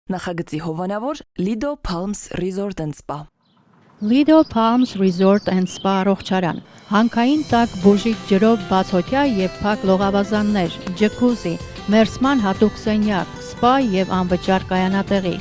Նախագծի հովանավոր Lido Palms Resort and Spa Lido Palms Resort and Spa առողջարան, հանքային տաք բուժիչ ջրով բացօթյա և փակ լողավազաններ, ջկուզի, մերսման հատուկ սենյակ, սպա և անվճար կայանատեղի,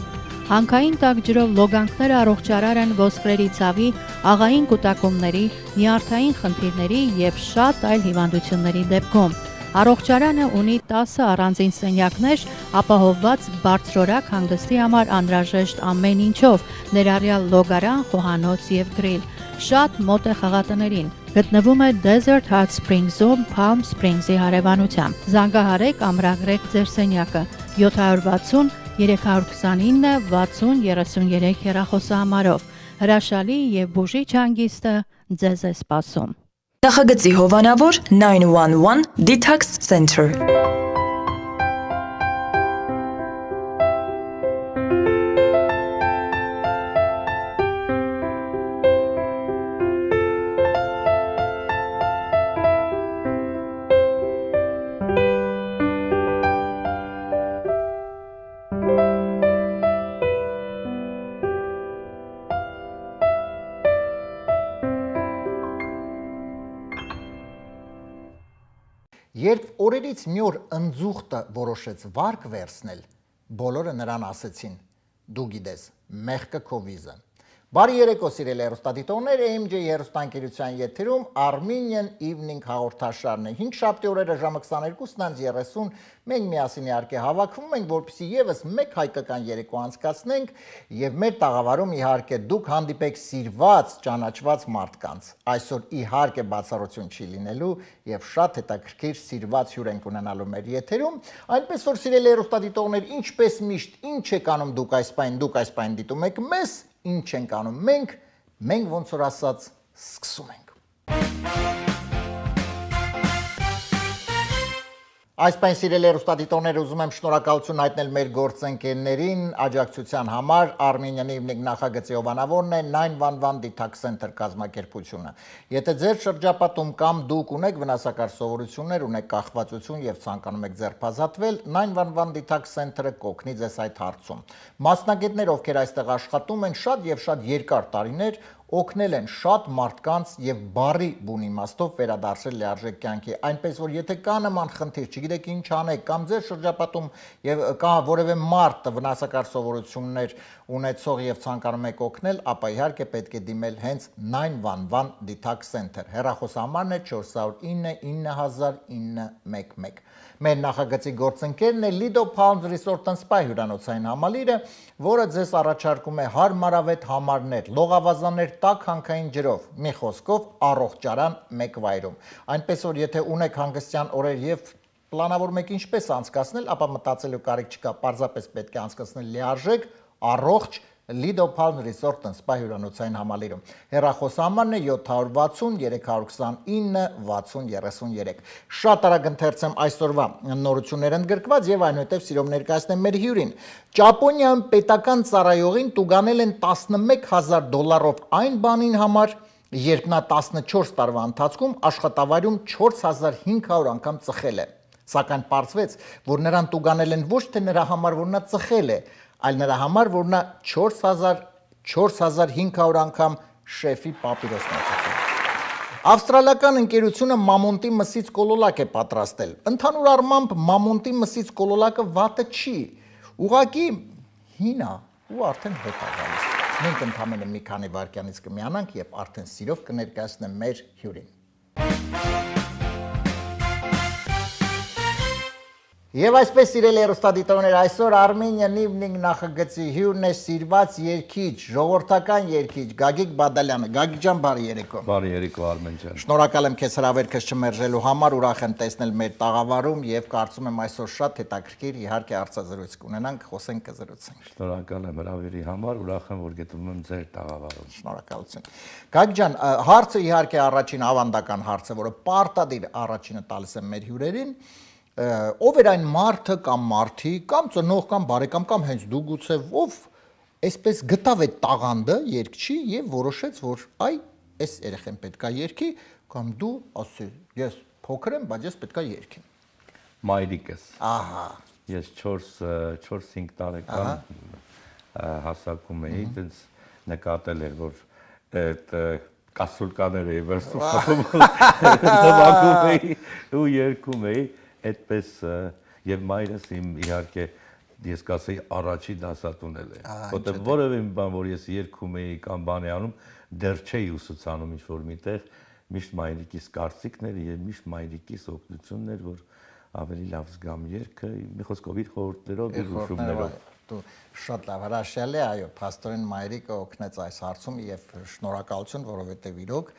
հանքային տաք ջրով լոգանքները առողջարար են ոսկրերի ցավի, աղային կուտակումների, նյարդային խնդիրների և շատ այլ հիվանդությունների դեպքում։ Առողջարանը ունի 10 առանձին սենյակներ, ապահովված բարձրորակ հանգստի համար անհրաժեշտ ամեն ինչով, ներառյալ լոգարան, խոհանոց և գրիլ։ Շատ մոտ է խաղատներին։ Գտնվում է Desert Hot Springs-ում Palm Springs-ի հարևանությամբ։ Զանգահարեք ամրագրեք ձեր սենյակը 760 329 60 33 հեռախոսահամարով։ Հրաշալի և բուժիչ հանգիստը ձեզ է սպասում։ Նախագծի հովանավոր 911 Detox Center Երբ օրերից մի օր ընձուղտը որոշեց վարկ վերցնել, բոլորը նրան ասեցին, դու գիտես, մեղքը քո վիզը։ Բարի երեկո սիրելի հեռուստադիտողներ, AMJ հեռուստաընկերության եթերում Armenian Evening հաղորդաշարն է։ 5 շաբթի օրերը ժամը 22:30 մենք միասին իհարկե հավաքվում ենք, որպեսզի եւս մեկ հայկական երեկո անցկացնենք եւ մեր տաղավարում իհարկե դուք հանդիպեք սիրված, ճանաչված մարդկանց։ Այսօր իհարկե բացառություն չի լինելու եւ շատ հետաքրքիր սիրված հյուր ենք ունենալու մեր եթերում, այնպես որ սիրելի հեռուստադիտողներ, ինչպես միշտ, ինչ եք անում դուք այս պայն դիտում եք մեզ, ինչ ենք անում մենք ոնց որ ասած սկսում ենք։ Այս պայն սիրելի հեռուստադիտողներ, ուզում եմ շնորհակալություն հայտնել մեր գործընկերներին աջակցության համար։ Armenian Evening նախագծի հովանավորն է 911 Detox Center կազմակերպությունը։ Եթե ձեր շրջապատում կամ դուք ունեք վնասակար սովորություններ, ունեք կախվածություն եւ ցանկանում եք ձերբազատվել, 911 Detox Center-ը կօգնի ձեզ այդ հարցում։ Մասնագետներ, ովքեր այստեղ աշխատում են շատ եւ շատ երկար տարիներ, օգնել են շատ մարդկանց եւ բարի բուն իմաստով վերադարձել լիարժեք կյանքի, այնպես որ եթե կա նման խնդիր, չգիտեք ինչ անեք, կամ ձեր շրջապատում եւ կա որևէ մարդ վնասակար սովորություններ ունեցող եւ ցանկանում եք օգնել, ապա իհարկե պետք է դիմել հենց 911 Detox Center։ Հեռախոսահամարն է 409 900911։ Մեր նախագծի գործընկերն է Lido Palms Resort and Spa հյուրանոցային համալիրը, որը ձեզ առաջարկում է հարմարավետ համարներ, լողավազաններ տաք հանքային ջրով, մի խոսքով առողջարան մեկ վայրում։ Այնպես որ եթե ունեք հանգստյան օրեր եւ պլանավորում եք ինչպես անցկացնել, ապա մտածելու կարիք չկա, պարզապես պետք է անցկացնել լիարժեք, առողջ Lido Palms Resort and Spa հյուրանոցային համալիրում։ Հեռախոսահամարն է 760 329 60 33։ Շատ արագ ընթերցեմ այսօրվա նորություններ ընդգրկված եւ այնուհետեւ սիրով ներկայացնեմ մեր հյուրին։ Ճապոնիայում պետական ծառայողին տուգանել են $11,000 այն բանին համար, երբ նա 14 տարվա ընթացքում աշխատավայրում 4500 անգամ ծխել է։ Սակայն պարզվեց, որ նրան տուգանել են ոչ թե նրա համար, որ նա ծխել է, այլ նրա համար, որ նա 4500 անգամ շեֆի պապիրոսն է ծխել։ Ավստրալիական ընկերությունը մամոնտի մսից կոլոլակ է պատրաստել։ Ընդհանուր առմամբ մամոնտի մսից կոլոլակը վատը չի, ուղղակի հին է ու արդեն հոտ է գալիս։ Մենք ընդամենը մի քանի վայրկյանից կմիանանք եւ արդեն սիրով կներկայացնեմ մեր հյուրին։ Եվ այսպես սիրելի հեռուստադիտողներ, այսօր Armenian Evening նախագծի հյուրն է սիրված երգիչ, ժողովրդական երգիչ Գագիկ Բադալյանը։ Գագիկ ջան, բարի երեկո։ Բարի երեկո Արմեն ջան։ Շնորհակալ եմ քեզ հրավերքս չմերժելու համար, ուրախ եմ տեսնել մեր տաղավարում եւ կարծում եմ այսօր շատ հետաքրքիր իհարկե հարցազրույց կունենանք, խոսենք կզրուցենք։ Շնորհակալ եմ հրավերի համար, ուրախ եմ, որ գտնվում եմ ձեր տաղավարում։ Շնորհակալություն։ Գագիկ ջան, հարցը իհարկե առաջին ավանդական հարցը, որը պարտադիր առաջինը տալիս եմ մեր հյուրերին, ով էր այն մարդը կամ մարդի կամ ծնող կամ բարեկամ կամ հենց դու գուցե ով այսպես գտավ այդ տաղանդը երգչի եւ որոշեց որ այ այս երեխեն պետքա երգի կամ դու ասի ես փոքր եմ բայց ես պետքա երգեմ Մայրիկս ահա Ես 4-5 տարեկան հասակում էի, դից նկատել էր, որ այդ կասուլկաները էի վերստում նվագում էի ու երգում էի, այդպես եւ մայրս իմ իհարկե ես կասեի առաջի դասատունել է, որտեղ որևէ բան, որ ես երգում էի կամ բան էի անում, դեռ չէի ուսուցանում ինչ-որ միտեղ, միշտ մայրիկիս կարծիքներ եւ միշտ մայրիկիս օգնություններ, որ ավելի լավ զգամ երգը, մի խոսքով իր խորհուրդներով, իր հուշումներով։ Դու շատ լավ հրաշալի, այո, փաստորեն մայրիկը օգնեց այս հարցում եւ շնորհակալություն, որովհետեւ իրոք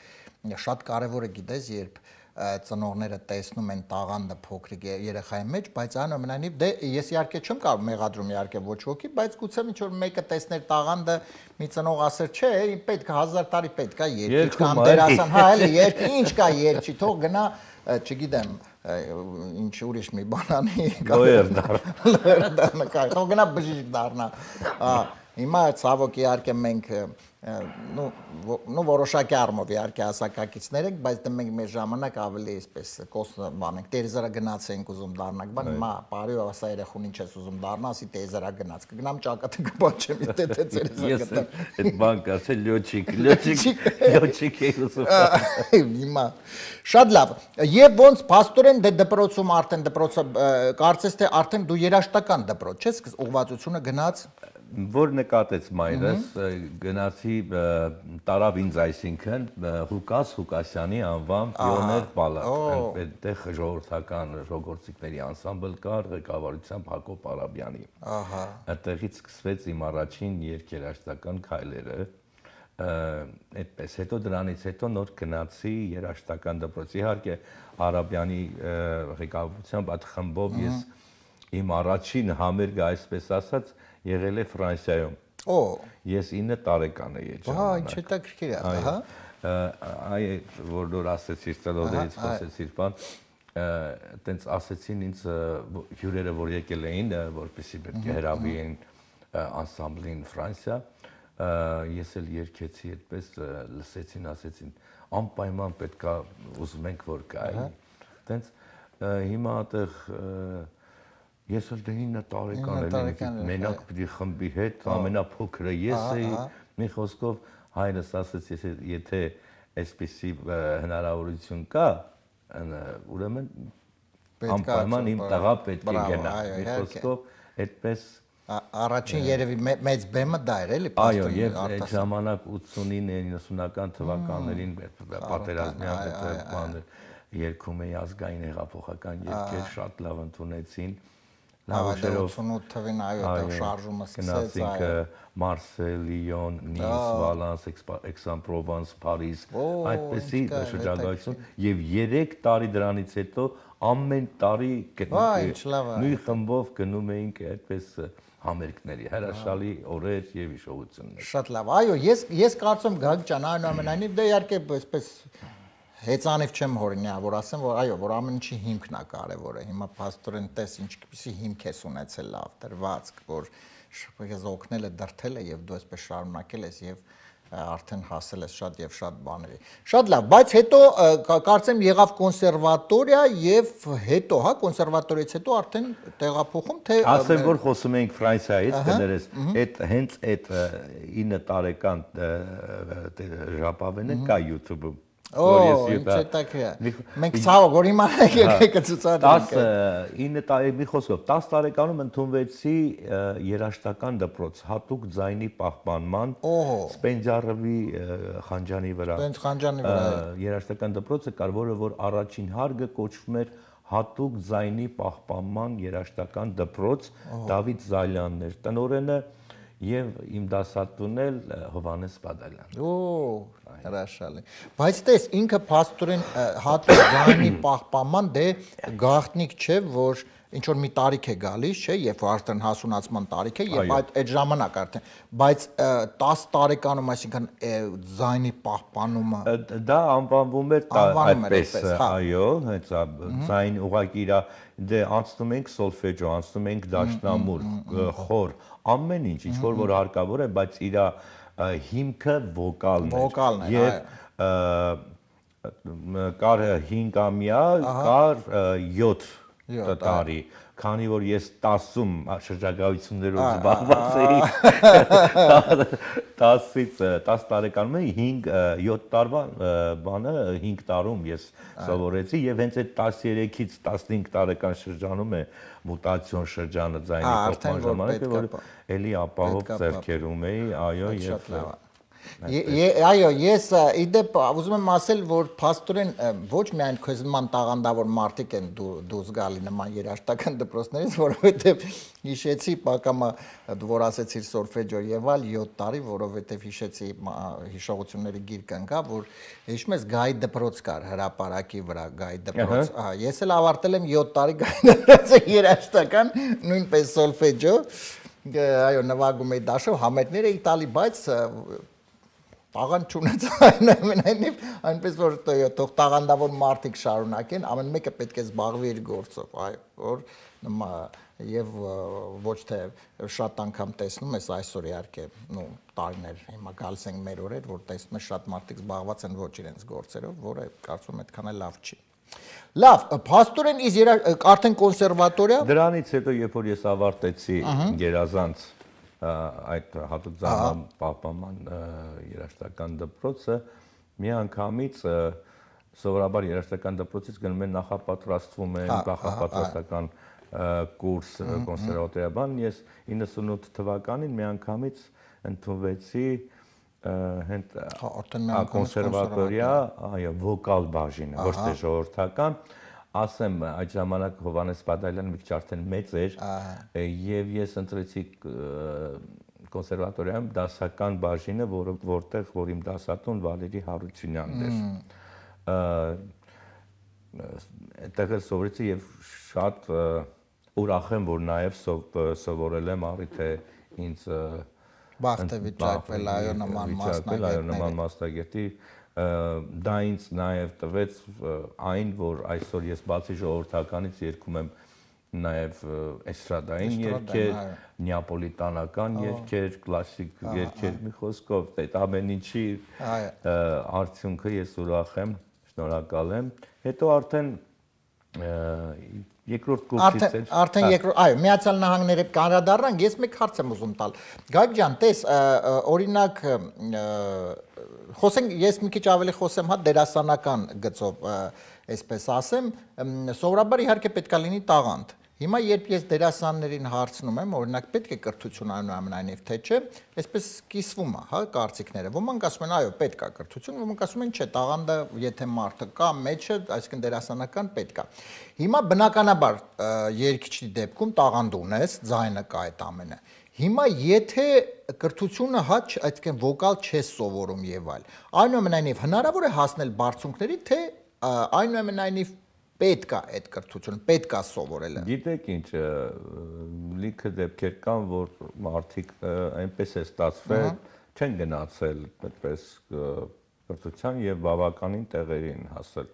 շատ կարեւոր է գիտես, երբ ծնողները տեսնում են տաղանդը փոքրիկ երեխայի մեջ, բայց այնուամենայնիվ դե ես իհարկե չեմ կարող մեղադրում իհարկե ոչ ոքի, բայց գուցե ինչ որ մեկը տեսներ տաղանդը, մի ծնող ասեր, չէ, պետք է 1000 տարի պետք է երկի կամ դերասան, հա, էլի երկի, ինչ կա երկի, թող գնա, չգիտեմ, ինչ ուրիշ մի բան անի, լոյեր դառնա, թող գնա բժիշկ դառնա։ Հիմա ցավոք իհարկե մենք նո որոշակի առումով իհարկե հասակակիցներ ենք, բայց դե մենք մեր ժամանակ ավելի այսպես կոսմանենք, տերզարա գնացենք ուզում դառնանք, բան հիմա բարի ասա երախուն ինչ ես ուզում դառնա, ասի տերզարա գնաց, կգնամ ճակատը կպաչեմ, եթե տերզարա գտնեմ։ Ես այդ բան կասել լյոչիկ էի ուզում։ Հիմա շատ լավ։ Եվ ոնց փաստորեն դե դպրոցում արդեն դպրոցը կարծես թե արդեն դու երաշտական դպրոց չես, ուղղվածությունը գնաց որ նկատեց մայրս գնացի տարավ ինձ այսինքն Ղուկաս Ղուկասյանի անվան պիոներ պալատ այդտեղ ժողովրդական ժողովրդիկների անսամբլ կար ղեկավարությամբ Հակոբ Արաբյանի այդտեղից սկսվեց իմ առաջին երգերաշտական քայլերը այդպես հետո դրանից հետո նոր գնացի երաշտական դպրոց իհարկե Արաբյանի ղեկավարությամբ այդ խմբով ես իմ առաջին համերգը այսպես ասած եղել է Ֆրանսիայում։ Օ, ես 9 տարեկան էի այդ ժամանակ։ Ահա, ինչ հետաքրքիր է, ահա։ Այ որ դու ասեցիր, ծնողներից խոսեցիր, բան, այտենց ասեցին ինձ հյուրերը, որ եկել էին, որպեսզի պետք է հրավիրեն անսամբլին Ֆրանսիա, ես էլ երգեցի այդպես, լսեցին, ասեցին, անպայման պետք է ուզում ենք որ գայի։ Այտենց հիմա այդեղ ես էլ 9 տարեկան եմ, մենակ պիտի խմբի հետ, ամենափոքրը ես էի, մի խոսքով հայրս ասեց, եթե այսպիսի հնարավորություն կա, ուրեմն անպայման իմ տղա պետք է գնա, մի խոսքով այդպես Առաջին երևի մեծ բեմը դա էր, էլի այո, եւ այդ ժամանակ 89-90-ական թվականներին պատերազմյան երգում էի ազգային հեղափոխական երգեր, շատ լավ ընդունեցին Նավաշերով 88 թվին այո շարժումը սկսեց գնացինք Մարսել, Լիոն, Նիս, Վալանս, Aix-en-Provence, Փարիզ այդպեսի շրջագայություն եւ 3 տարի դրանից հետո ամեն տարի նույն խմբով գնում էինք այդպես համերգների հրաշալի օրեր եւ հիշողություններ շատ լավ այո ես կարծում Գագիկ ջան այնուամենայնիվ դե իհարկե այսպես Հեծանիվ չեմ հորինա, որ ասեմ, որ այո, որ ամեն ինչի հիմքն է կարևորը։ Հիմա փաստորեն տես ինչպիսի հիմք ես ունեցել լավ դրվածք, որ ես օգնել է դրթել է եւ դու այսպես շարունակել ես եւ արդեն հասել ես շատ եւ շատ բաների։ Շատ լավ, բայց հետո կարծեմ եղավ կոնսերվատորիա եւ հետո, հա, կոնսերվատորիայից հետո արդեն տեղափոխում թե ասեմ որ խոսում ենք Ֆրանսիայից, կներես, այդ հենց այդ 9 տարեկան ժապավենը կա YouTube-ում Օ, ինչ հետաքրքիր։ Մենք ցավոք որ հիմա եկեք ցուցադրենք։ 9 տարի մի խոսքով 10 տարեկանում ընդունվեցի երաշտական դպրոց հատուկ ձայնի պահպանման Սպենդիարովի Խանջանի վրա։ Սպենդ Խանջանի վրա։ Երաշտական դպրոցը կար, որ առաջին հարգը կոչվում էր հատուկ ձայնի պահպանման երաշտական դպրոց Դավիթ Զալյանն էր տնօրենը եւ իմ դասատուն էլ Հովանես Բադալյան։ Օ, հրաշալի։ Բայց տես ինքը փաստորեն հատուկ ձայնի պահպանման դե գաղտնիք չէ, որ ինչ որ մի տարիք է գալիս, չէ, երբ որ արդեն հասունացման տարիք է, եւ այդ ժամանակ արդեն, բայց 10 տարեկանում, այսինքն ձայնի պահպանումը դա անվանվում էր այդպես, այո, հենց ձայն ուղղակի իրա դե անցնում ենք սոլֆեջո, անցնում ենք դաշնամուր, խոր, ամեն ինչ որ հարկավոր է, բայց իրա հիմքը վոկալն է եւ կար 5-ամյա, կար 7 տարի, քանի որ ես 10-ում շրջագայություններով զբաղված էի 10 տարեկանում էի 7 տարվա բանը 5 տարում ես սովորեցի եւ հենց այդ 13-ից 15 տարեկան շրջանում է մուտացիոն շրջանը ձայնի փոխման ժամանակ որ էլի ապահով ձեռքերում էի, այո, եւ Այո, ես իդեպ ուզում եմ ասել, որ փաստորեն ոչ միայն քեզ նման տաղանդավոր մարդիկ են դուրս գալի նման երաժշտական դպրոցներից, որովհետև հիշեցի պակամա որ ասեցիր սոլֆեջո եւ այլ 7 տարի, որովհետև հիշեցի հիշողությունների գիրք ընկա, որ հիշում ես Գայի դպրոց կար հրապարակի վրա Գայի դպրոց, ես էլ ավարտել եմ 7 տարի Գայի դպրոցի երաժշտական, նույնպես սոլֆեջո, այո, նվագում էի դաշով, համերգներ էի տալի, բայց Տաղանդ չունեց այնպես որ թող տաղանդավոր մարդիկ շարունակեն, ամեն մեկը պետք է զբաղվի իր գործով, որ եւ ոչ թե շատ անգամ տեսնում ես այսօր իհարկե, տարիներ հիմա գալիս ենք մեր օրեր, որ տեսնում ես շատ մարդիկ զբաղված են ոչ իրենց գործերով, որը կարծում եմ այդքան էլ լավ չի։ Լավ, փաստորեն իս արդեն կոնսերվատորիա։ Դրանից հետո երբ որ ես ավարտեցի Գերազանց այդ հատուկ զանգման պահպանման երաժշտական դպրոցը մի անգամից սովորաբար երաժշտական դպրոցից գնում են նախապատրաստվում են նախապատրաստական կուրս կոնսերվատորիաբան ես 98 թվականին մի անգամից ընդունվեցի հենց կոնսերվատորիա այո վոկալ բաժինը ոչ թե ժողովրդական ասեմ այդ ժամանակ Հովհաննես Բադալյանը մի քիչ արդեն մեծ էր եւ ես ընտրեցի կոնսերվատորիայում դասական բաժինը որտեղ որ իմ դասատուն Վալերի Հարությունյանն էր այդտեղ սովորեցի եւ շատ ուրախ եմ որ նաեւ սովորել եմ առիթ է ինձ բախտ է վիճակվել այո նման մասնագետի դա ինձ նաև տվեց այն, որ այսօր ես բացի ժողովրդականից երգում եմ նաև էստրադային երգեր, նեապոլիտանական երգեր, կլասիկ երգեր, մի խոսքով, այդ ամեն ինչի արդյունքը ես ուրախ եմ, շնորհակալ եմ։ Հետո արդեն երկրորդ կուրսից էր։ Արդեն երկրորդ, այո, Միացյալ Նահանգները կանրադառնանք, ես մեկ հարց եմ ուզում տալ։ Գայք ջան, տես, օրինակ խոսենք, ես մի քիչ ավելի խոսեմ հա դերասանական գծով, այսպես ասեմ, սովորաբար իհարկե պետք է լինի տաղանդ։ Հիմա երբ ես դերասաններին հարցնում եմ, օրինակ պետք է կրթություն այնուամենայնիվ թե չէ, այսպես կիսվում է, հա, կարծիքները։ Ոմանք ասում են, այո, պետք է կրթություն, ոմանք ասում են, չէ, տաղանդը եթե մարդը կա, մեջը, այսինքն դերասանական պետք է։ Հիմա բնականաբար երգիչի դեպքում տաղանդ ունես, ձայնը կա այդ ամենը։ Հիմա եթե կրթությունը հա, այսինքն վոկալ չես սովորում եւ այլ, այնուամենայնիվ հնարավոր է հասնել բարձունքների, թե այնուամենայնիվ պետք է այդ կրթությունը, պետք է սովորելը։ Գիտեք ինչ, լիքը դեպքեր կան, որ մարդիկ այնպես է ստացվել, չեն գնացել այդպես կրթության եւ բավականին տեղերին հասել։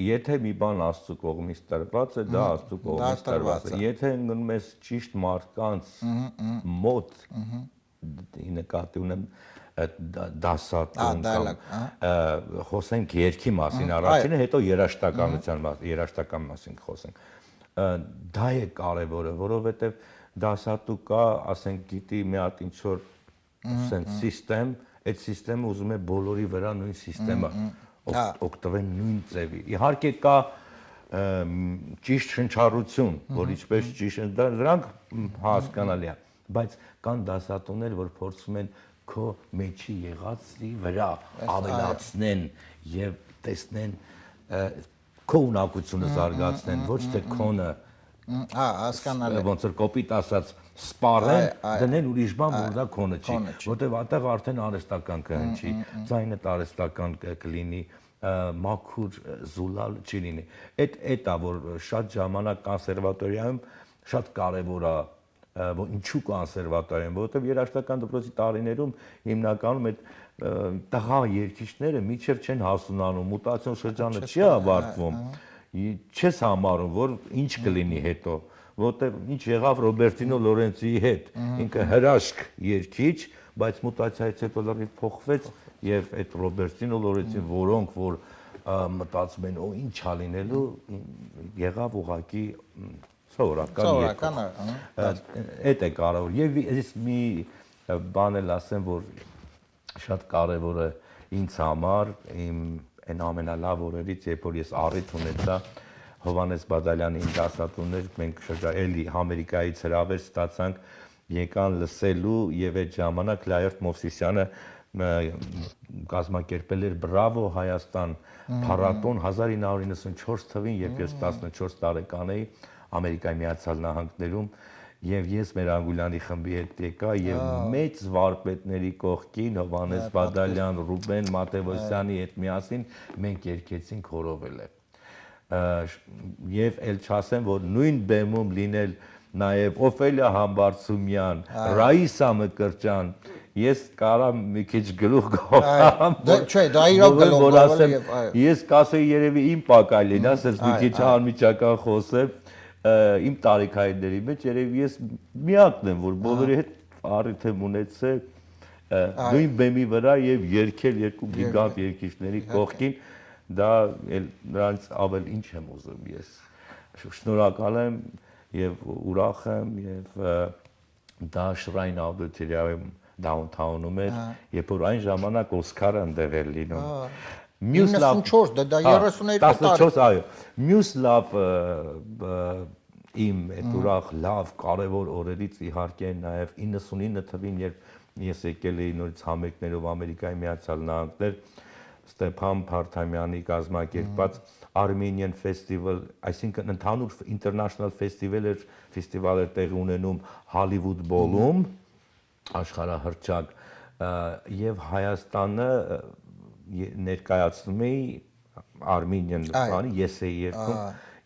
Եթե մի բան Աստծո կողմից տրված է, դա Աստծո կողմից տրված է։ Եթե ընկնում ես ճիշտ մարդկանց մոտ, նկատի ունեմ դասատուն կամ խոսենք երգի մասին առաջինը, հետո երաժշտական մասին խոսենք։ Դա է կարևորը, որովհետև դասատու կա, ասենք գիտի մի հատ ինչ-որ սիստեմ, այդ սիստեմը ուզում է բոլորի վրա նույն սիստեմը օգտվեն նույն ձևի։ Իհարկե կա ճիշտ շնչառություն, որ ինչպես ճիշտ դրանք հասկանալի է, բայց կան դասատուներ, որ փորձում են քո մեջի եղածի վրա ավելացնեն եւ տեսնեն քո ունակությունը զարգացնեն, ոչ թե քոնը հասկանալի ոնց որ կոպիտ ասած սպառեն, դնեն ուրիշ բան, որ դա քոնը չի, որտեվ այդտեղ արդեն արհեստական կհնչի, ձայնը տարեստական կլինի, մաքուր զուլալ չի լինի։ Այդ է, որ շատ ժամանակ կոնսերվատորիայում շատ կարևոր է, որ ինչու կոնսերվատորիայում, որովհետև երաժշտական դպրոցի տարիներում հիմնականում այդ տղա երգիչները միջև չեն հասունանում, մուտացիոն շրջանը չի ավարտվում, չես համարում, որ ինչ կլինի հետո, որովհետև ինչ եղավ Ռոբերտինո Լորենցիի հետ, ինքը հրաշք երգիչ, բայց մուտացիայից հետո լրիվ փոխվեց եւ այդ Ռոբերտինո Լորենցին, որոնք որ մտածում են, ինչ ա լինելու, եղավ ուղղակի սովորական այդ է կարևոր եւ ես մի բան էլ ասեմ, որ շատ կարևոր է ինձ համար, իմ այն ամենալավ օրերից, երբ որ ես առիթ ունեցա Հովհաննես Բադալյանի դասատուներ, մենք էլի Ամերիկայից հրավեր ստացանք, եկան լսելու եւ այդ ժամանակ Լայերտ Մովսիսյանը կազմակերպել էր Բրավո Հայաստան փառատոն 1994 թվին, երբ ես 14 տարեկան էի Ամերիկայի Միացյալ Նահանգներում եւ ես մեր Անգուլյանի խմբի հետ եկա եւ մեծ վարպետների կողքին Հովհաննես Բադալյան, Ռուբեն Մատևոսյանի հետ միասին մենք երգեցինք Հորովելը եւ ել չասեմ, որ նույն բեմում լինել նաեւ Օֆելիա Համբարձումյան, Ռաիսա Մկրտչյան, ես կարամ մի քիչ գլուխ գողամ, չէ, դա իրոք գլուխ ասեմ, ես կասեի երևի իմ պակալին, ասես մի քիչ անմիջական խոսեմ, իմ տարիքայինների մեջ երևի ես միակն եմ, որ բոլորի հետ առիթ եմ ունեցել նույն բեմի վրա եւ երգել երկու գիգանտ երգիչների կողքին, դա նրանց ավել ինչ եմ ուզում ես։ Շնորհակալ եմ եւ ուրախ եմ եւ դա Շրայն աուդիտորիայում downtown-ում էր, երբ որ այն ժամանակ Օսկարը ընդեղ էր լինում։ 94, դա 32 տարի։ 14, այո։ Մյուս լավ իմ այդ ուրախ լավ կարևոր օրերից իհարկե նաև 99 թվին, երբ ես եկել էի նորից համերգներով Ամերիկայի Միացյալ Նահանգներ, Ստեփան Փարթամյանի կազմակերպած Armenian Festival, այսինքն ընդհանուր international festival էր տեղի ունենում Hollywood Bowl-ում, աշխարհահռչակ, եւ Հայաստանը ներկայացնում էի Armenian բանի, ես էի երգում,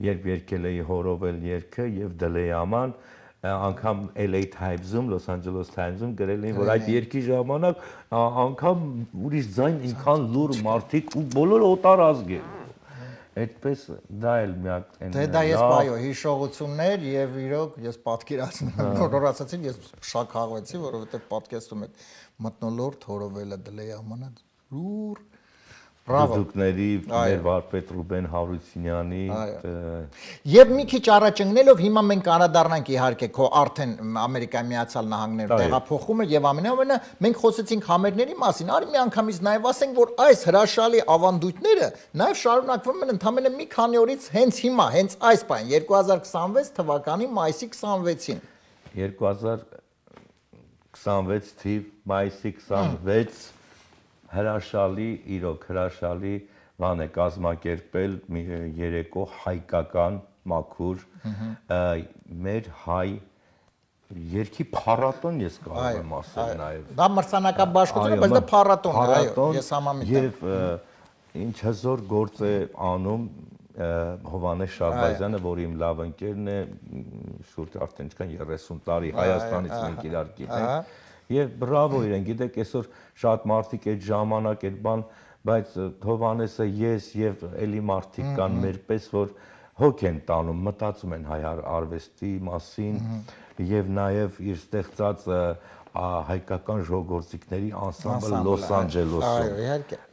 երբ երգել էի Հորովել երգը եւ Դլեյաման, անգամ LA Times-ում, Los Angeles Times-ում գրել էին, որ այդ երգի ժամանակ անգամ ուրիշ ձայն ինքան լուր մարդիկ ու բոլորը օտար ազգեր։ Այդպես դա էլ միակ այն։ Դե դա ես բայո հիշողություններ եւ իրոք ես պատկերացնում եմ, նոր ասացին, ես շաքաղվեցի, որովհետեւ պատկերացնում եմ մթնոլորտ Հորովելը Դլեյամանը լուր Դուկների մեր վարպետ Ռուբեն Հարությունյանի Եվ մի քիչ առաջ ընկնելով հիմա մենք անդրադառնանք իհարկե քո արդեն Ամերիկայի Միացյալ Նահանգներ տեղափոխումը եւ ամենամենը մենք խոսեցինք համերգների մասին, արի մի անգամից նաեւ ասենք, որ այս հրաշալի ավանդույթները նաեւ շարունակվում են ընդամենը մի քանի օրից հենց հիմա, հենց այս բան 2026 թվականի մայիսի 26-ին 2026 թիվ մայիսի 26 հրաշալի, իրոք հրաշալի բան է կազմակերպել երեկո հայկական մաքուր մեր հայ երգի փառատոն ես կարող եմ ասել նաև դա մրցանակաբաշխություն է, բայց դա փառատոն է, այո, ես համամիտ եմ եւ ինչ հզոր գործ է անում Հովհաննես Շարբազյանը, որ իմ լավ ընկերն է, շուրջ արդեն չկան 30 տարի Հայաստանից մենք իրար գիտենք Եվ բրավո իրեն, գիտեք, այսօր շատ մարդիկ այդ ժամանակ այդ բան, բայց Հովհաննեսը ես եւ էլի մարդիկ կան մեր պես, որ հոգ են տանում, մտածում են հայ արվեստի մասին եւ նաեւ իր ստեղծած հայկական ժողովրդիկների անսամբլ Լոս Անջելեսում։ Այո,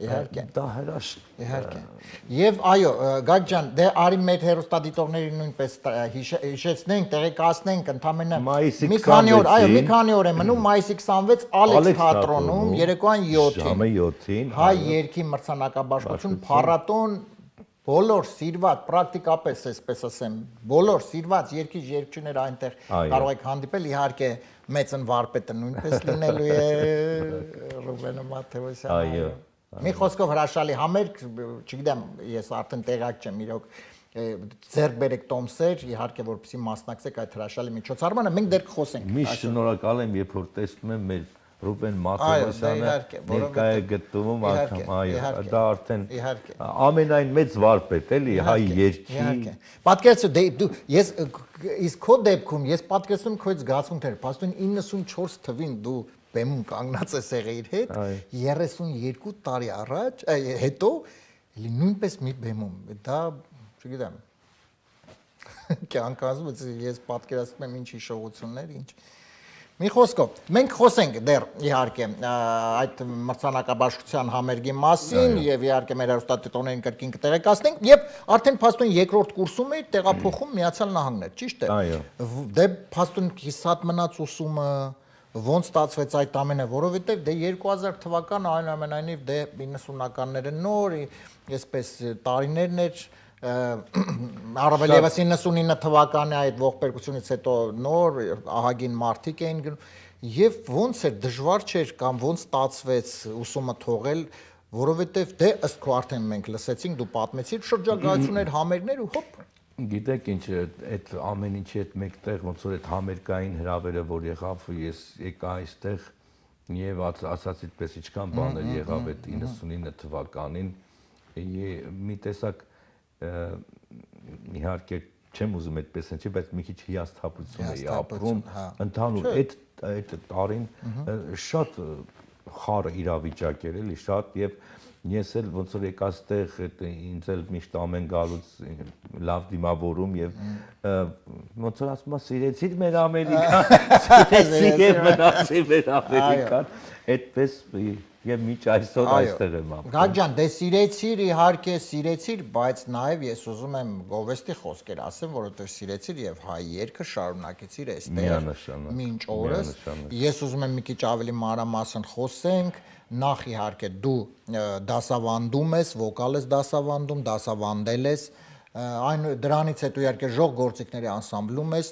իհարկե։ Դա հրաշք։ Իհարկե։ Եվ այո, Գագ ջան, դե արի մեր հերոստատիտողներին նույնպես հիշեցնենք, տեղեկացնենք, ընդամենը մի քանի օր, այո, մի քանի օր է մնում, մայիսի 26 Ալեքս թատրոնում, երեկոյան 7-ին։ Ժամը 7-ին։ Հայ երգի մրցանակաբաշխություն փառատոն բոլոր սիրված, պրակտիկապես այսպես ասեմ, բոլոր սիրված երգիչ-երգչուները այնտեղ կարող եք հանդիպել, իհարկե մեծն վարպետը նույնպես լինելու է Ռուբեն Մատևոսյանը։ Այո։ Մի խոսքով հրաշալի համերգ, չգիտեմ, ես արդեն տեղակ չեմ, իրոք ձեռք բերեք տոմսեր, իհարկե որպեսզի մասնակցեք այդ հրաշալի միջոցառմանը, մենք դեռ կխոսենք։ Միշտ շնորհակալ եմ, երբ որ տեսնում եմ մեր Ռուբեն Մատևոսյանը ներկայ է գտնվում անգամ, այո, դա արդեն ամենայն մեծ վարպետ էլի հայ երգի։ Պատկերացրու, դու ես իսկ քո դեպքում ես պատկերացնում քո զգացմունքները, փաստորեն 94 թվին դու բեմում կանգնած ես եղել հետ 32 տարի առաջ, հետո նույնպես մի բեմում, դա չգիտեմ։ Կյանքազում ես պատկերացնում եմ ինչ հիշողություններ, ինչ Մի խոսքով, մենք խոսենք դեռ իհարկե այդ մրցանակաբաշխության համերգի մասին եւ իհարկե մեր հեռուստատիտողներին կրկին կտեղեկացնենք եւ արդեն փաստուն երկրորդ կուրսում է տեղափոխում Միացյալ Նահանգներ, ճիշտ է։ Այո։ Դե փաստուն կիսատ մնաց ուսումը, ոնց ստացվեց այդ ամենը, որովհետեւ դե 2000 թվականը այնուամենայնիվ դե 90-ականները նոր, այսպես տարիներն էր առավել եւս 99 թվականի այդ ողբերգությունից հետո նոր ահագին մարդիկ էին գնում եւ ոնց էր դժվար չէր կամ ոնց ստացվեց ուսումը թողել որովհետեւ դե ըստ քո արդեն մենք լսեցինք դու պատմեցիր շրջագայություններ համերգներ ու հոպ գիտեք ինչ այդ ամեն ինչի հետ մեկտեղ ոնց որ այդ համերգային հրավերը որ եղավ ես եկա այստեղ եւ ասացի այդպես ինչքան բաներ եղավ այդ 99 թվականին մի տեսակ իհարկե չեմ ուզում այդպես ընչի, բայց մի քիչ հիասթափություն էի ապրում, ընդհանուր այդ տարին շատ խառը իրավիճակ էր էլի, շատ եւ ես էլ ոնց որ եկած տեղ ինձ էլ միշտ ամեն գալուց լավ դիմավորում եւ ոնց որ ասում եմ սիրեցիր մեր Ամերիկան, սիրեցի եւ մնացի մեր Ամերիկան, այդպես եւ միջ այսօր այստեղ եմ ապրում։ Գագ ջան, դե սիրեցիր, իհարկե սիրեցիր, բայց նաեւ ես ուզում եմ գովեստի խոսքեր ասեմ, որովհետեւ սիրեցիր եւ հայ երգը շարունակեցիր այստեղ մինչ օրս։ Ես ուզում եմ մի քիչ ավելի մանրամասն խոսենք, նախ իհարկե դու դասավանդում ես, վոկալ ես դասավանդում, դասավանդել ես, այն դրանից հետո իհարկե ժող գործիքների անսամբլում ես,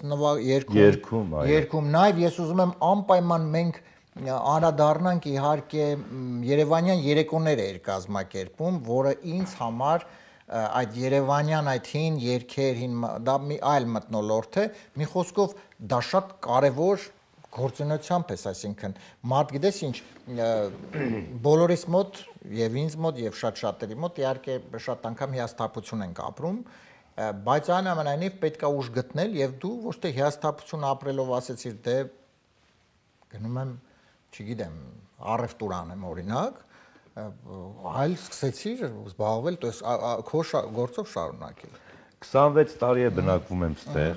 երգում, նաեւ ես ուզում եմ անպայման մենք անդրադառնանք իհարկե Երևանյան երեկոներ էր կազմակերպում, որը ինձ համար այդ Երևանյան այդ հին երգեր, դա մի այլ մթնոլորտ է, մի խոսքով դա շատ կարևոր գործունեությամբ ես, այսինքն մարդ գիտես ինչ, բոլորիս մոտ եւ ինձ մոտ եւ շատ-շատերի մոտ իհարկե շատ անգամ հիասթափություն ենք ապրում, բայց այնուամենայնիվ պետք է ուժ գտնել եւ դու ոչ թե հիասթափություն ապրելով ասեցիր դե գնում եմ չգիտեմ, առևտուր անեմ օրինակ, այլ սկսեցիր զբաղվել, то есть քո գործով շարունակել։ 26 տարի է բնակվում եմ ստեղ,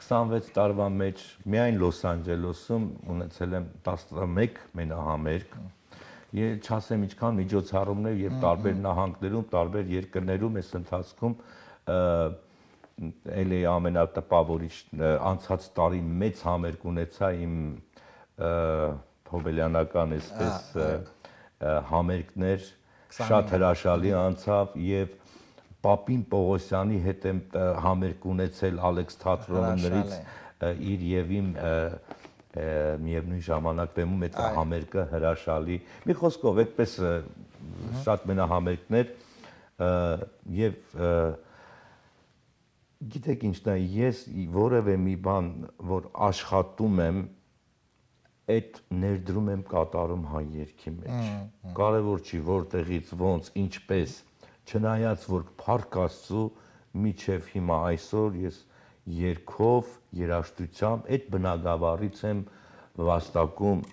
26 տարվա մեջ միայն Լոս Անջելեսում ունեցել եմ 11 մենահամերգ, չասեմ ինչքան միջոցառումներ եւ տարբեր նահանգներում, տարբեր երկրներում այս ընթացքում էլի ամենատպավորիչ անցած տարի մեծ համերգ ունեցա իմ հոբելյանական այսպես համերգներ շատ հրաշալի անցավ եւ Պապին Պողոսյանի հետ եմ համերգ ունեցել Ալեքս թատրոններից իր եւ իմ միևնույն ժամանակ բեմում այդ համերգը հրաշալի մի խոսքով այդպես շատ մենահամերգներ եւ գիտեք ինչն է ես որևէ մի բան որ աշխատում եմ այդ ներդրում եմ կատարում հայ երգի մեջ։ Կարևոր չի որտեղից ոնց ինչպես չնայած որ Փառք Աստծո միջև հիմա այսօր ես երգով երաժշտությամբ այդ բնագավառից եմ վաստակում